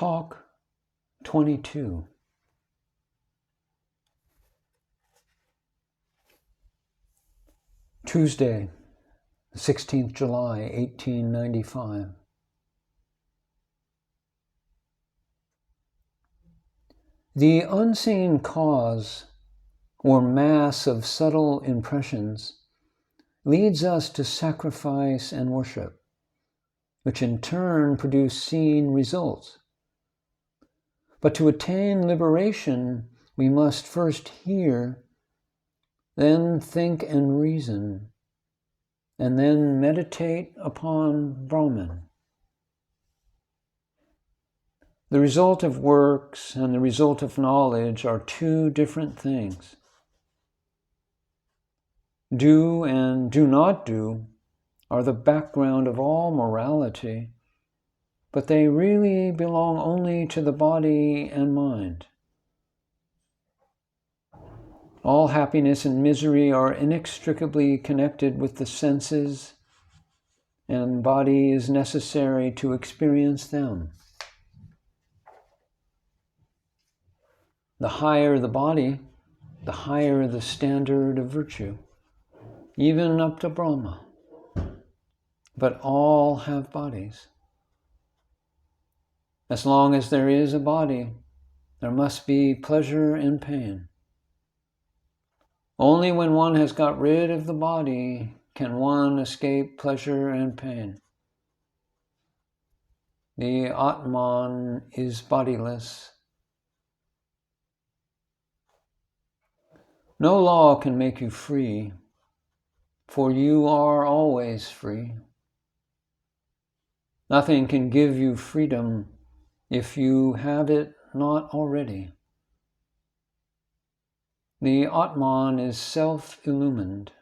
Talk-22. Tuesday, 16th July, 1895. The unseen cause, or mass of subtle impressions, leads us to sacrifice and worship, which in turn produce seen results. But to attain liberation, we must first hear, then think and reason, and then meditate upon Brahman. The result of works and the result of knowledge are two different things. Do and do not do are the background of all morality, but they really belong only to the body and mind. All happiness and misery are inextricably connected with the senses, and body is necessary to experience them. The higher the body, the higher the standard of virtue, even up to Brahma. But all have bodies. As long as there is a body, there must be pleasure and pain. Only when one has got rid of the body can one escape pleasure and pain. The Atman is bodiless. No law can make you free, for you are always free. Nothing can give you freedom if you have it not already. The Atman is self-illumined.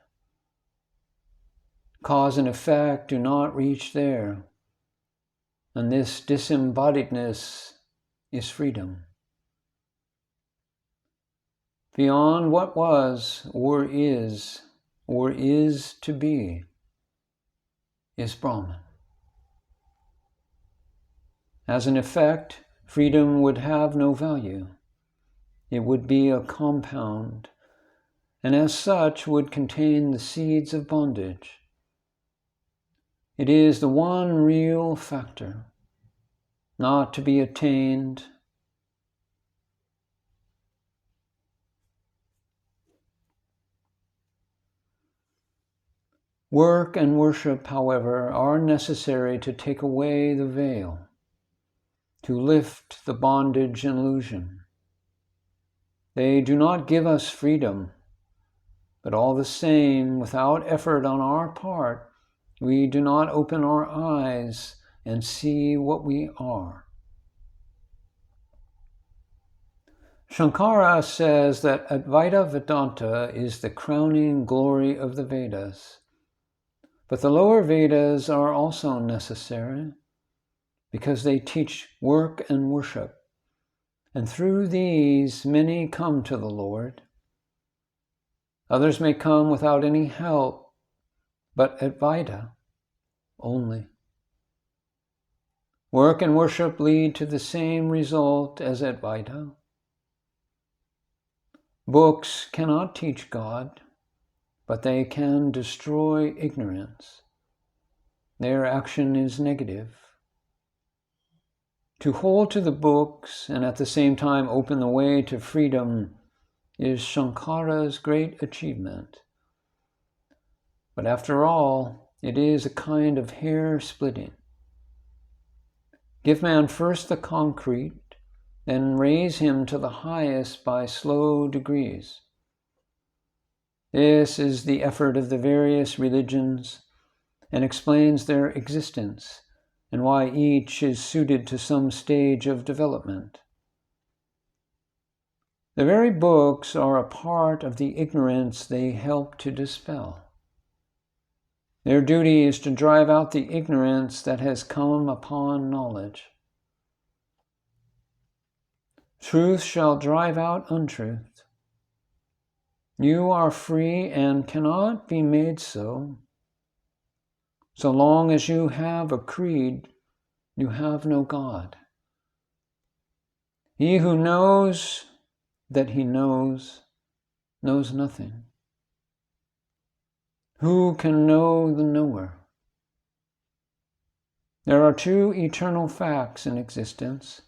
Cause and effect do not reach there, and this disembodiedness is freedom. Beyond what was or is to be is Brahman. As an effect, freedom would have no value. It would be a compound, and as such would contain the seeds of bondage. It is the one real factor, not to be attained. Work and worship, however, are necessary to take away the veil, to lift the bondage and illusion. They do not give us freedom, but all the same, without effort on our part, we do not open our eyes and see what we are. Shankara says that Advaita Vedanta is the crowning glory of the Vedas. But the lower Vedas are also necessary because they teach work and worship, and through these many come to the Lord. Others may come without any help, but Advaita only. Work and worship lead to the same result as Advaita. Books cannot teach God, but they can destroy ignorance. Their action is negative. To hold to the books and at the same time open the way to freedom is Shankara's great achievement. But after all, it is a kind of hair splitting. Give man first the concrete, then raise him to the highest by slow degrees. This is the effort of the various religions and explains their existence and why each is suited to some stage of development. The very books are a part of the ignorance they help to dispel. Their duty is to drive out the ignorance that has come upon knowledge. Truth shall drive out untruth. You are free and cannot be made so. So long as you have a creed, you have no God. He who knows that he knows nothing. Who can know the knower? There are two eternal facts in existence: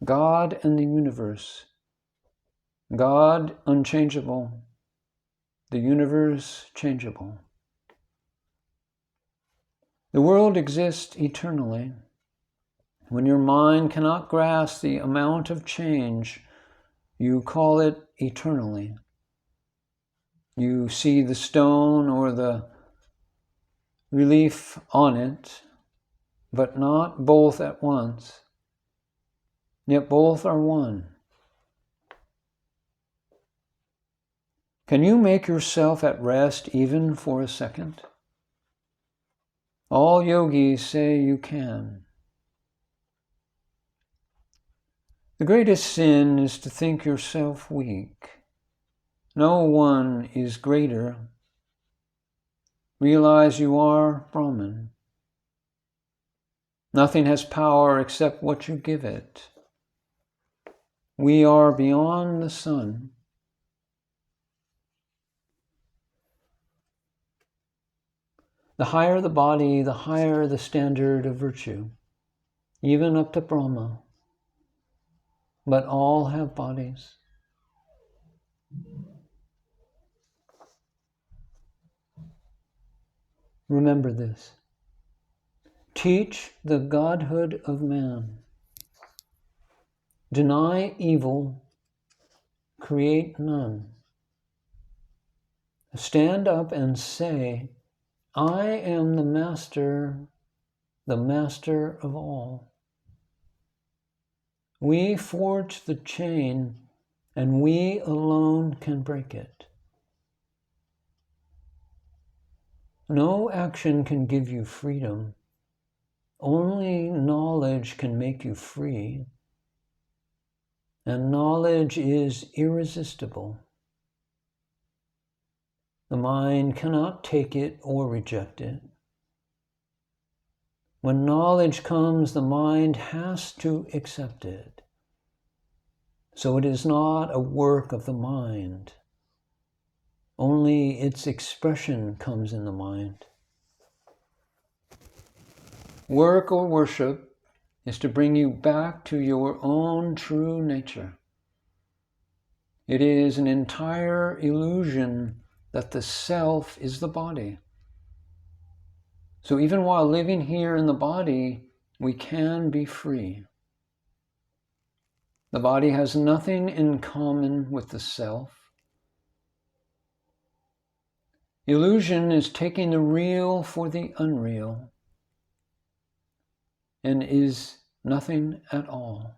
God and the universe. God unchangeable, the universe changeable. The world exists eternally. When your mind cannot grasp the amount of change, you call it eternally. You see the stone or the relief on it, but not both at once. Yet both are one. Can you make yourself at rest even for a second? All yogis say you can. The greatest sin is to think yourself weak. No one is greater. Realize you are Brahman. Nothing has power except what you give it. We are beyond the sun. The higher the body, the higher the standard of virtue, even up to Brahma. But all have bodies. Remember this. Teach the godhood of man. Deny evil, create none. Stand up and say, I am the master of all. We forge the chain, and we alone can break it. No action can give you freedom. Only knowledge can make you free. And knowledge is irresistible. The mind cannot take it or reject it. When knowledge comes, the mind has to accept it. So it is not a work of the mind. Only its expression comes in the mind. Work or worship is to bring you back to your own true nature. It is an entire illusion that the self is the body. So even while living here in the body, we can be free. The body has nothing in common with the self. Illusion is taking the real for the unreal and is nothing at all.